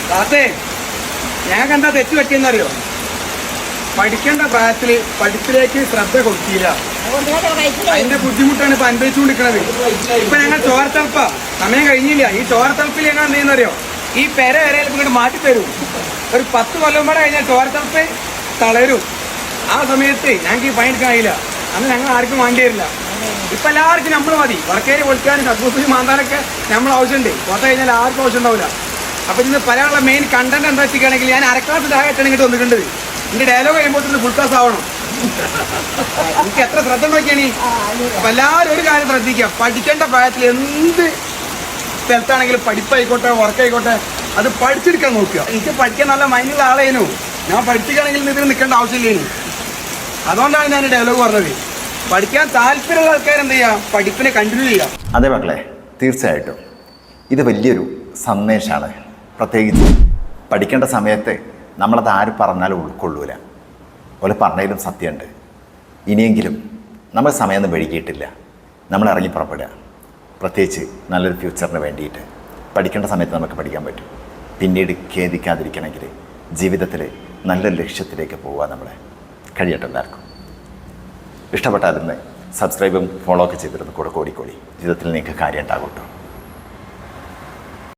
താത്തേ ഞങ്ങൾക്ക് എന്താ തെറ്റ് പറ്റിയെന്നറിയോ? പഠിക്കേണ്ട പ്രായത്തിൽ പഠിപ്പിലേക്ക് ശ്രദ്ധ കൊടുക്കില്ല. അതിന്റെ ബുദ്ധിമുട്ടാണ് ഇപ്പൊ അനുഭവിച്ചുകൊണ്ടിരിക്കുന്നത്. ഇപ്പൊ ഞങ്ങൾ ചോരത്തളപ്പ സമയം കഴിഞ്ഞില്ല. ഈ ചോരത്തളപ്പിൽ ഞങ്ങൾ എന്ത് ചെയ്യുന്നറിയോ? ഈ പെര വരെ ഇങ്ങോട്ട് മാറ്റിത്തരും. ഒരു 10 കൊല്ലം കൂടെ കഴിഞ്ഞാൽ ചോരത്തളപ്പ് തളരും. ആ സമയത്ത് ഞങ്ങൾക്ക് ഈ പണി എടുക്കാൻ കഴിയില്ല. അന്ന് ഞങ്ങൾ ആർക്കും വേണ്ടി വരില്ല. ഇപ്പൊ എല്ലാവർക്കും നമ്മൾ മതി. വർക്കേരി പൊളിക്കാനും സദ്ബൂസി മാന്താനൊക്കെ നമ്മൾ ആവശ്യമുണ്ട്. പുറത്ത് കഴിഞ്ഞാൽ ആർക്കും ആവശ്യം ഉണ്ടാവില്ല. അപ്പൊ ഇന്ന് പറയാനുള്ള മെയിൻ കണ്ടന്റ് എന്താ വെച്ചിട്ടാണെങ്കിൽ ഞാൻ അരക്ലാസ് ഇതായിട്ടാണ് ഇങ്ങോട്ട് വന്നിട്ടുണ്ട്. എന്റെ ഡയലോഗ് കഴിയുമ്പോൾ ഫുൾ ക്ലാസ് ആവണം. എനിക്ക് എത്ര ശ്രദ്ധ നോക്കിയാണ്. അപ്പൊ എല്ലാവരും ഒരു കാര്യം ശ്രദ്ധിക്കാം. പഠിക്കേണ്ട പ്രായത്തിൽ എന്ത് സ്ഥലത്താണെങ്കിലും പഠിപ്പായിക്കോട്ടെ വർക്കായിക്കോട്ടെ അത് പഠിച്ചെടുക്കാൻ നോക്കുക. എനിക്ക് പഠിക്കാൻ നല്ല മൈൻഡുള്ള ആളേനു. ഞാൻ പഠിപ്പിക്കുകയാണെങ്കിൽ ഇതിൽ നിൽക്കേണ്ട ആവശ്യമില്ലേനു. അതുകൊണ്ടാണ് ഞാൻ ഡയലോഗ് പറഞ്ഞത്. പഠിക്കാൻ താല്പര്യമുള്ള ആൾക്കാർ എന്ത് ചെയ്യാം? പഠിപ്പിനെ കണ്ടിന്യൂ ചെയ്യാം. അതെ മക്കളെ, തീർച്ചയായിട്ടും ഇത് വലിയൊരു സന്ദേശമാണ്. പ്രത്യേകിച്ച് പഠിക്കേണ്ട സമയത്ത് നമ്മളത് ആര് പറഞ്ഞാലും ഉൾക്കൊള്ളൂല. അതുപോലെ പറഞ്ഞതിലും സത്യമുണ്ട്. ഇനിയെങ്കിലും നമ്മൾ സമയമൊന്നും വൈകിയിട്ടില്ല. നമ്മൾ ഇറങ്ങി പുറപ്പെടുക. പ്രത്യേകിച്ച് നല്ലൊരു ഫ്യൂച്ചറിന് വേണ്ടിയിട്ട് പഠിക്കേണ്ട സമയത്ത് നമുക്ക് പഠിക്കാൻ പറ്റും. പിന്നീട് ഖേദിക്കാതിരിക്കണമെങ്കിൽ ജീവിതത്തിൽ നല്ലൊരു ലക്ഷ്യത്തിലേക്ക് പോവുക നമ്മളെ കഴിയട്ടെ. എല്ലാവർക്കും ഇഷ്ടപ്പെട്ടാൽ സബ്സ്ക്രൈബും ഫോളോ ഒക്കെ ചെയ്തിരുന്നു കൂടെ കൂടിക്കോളി. ജീവിതത്തിൽ നിങ്ങൾക്ക് കാര്യം ഉണ്ടാകും കേട്ടോ.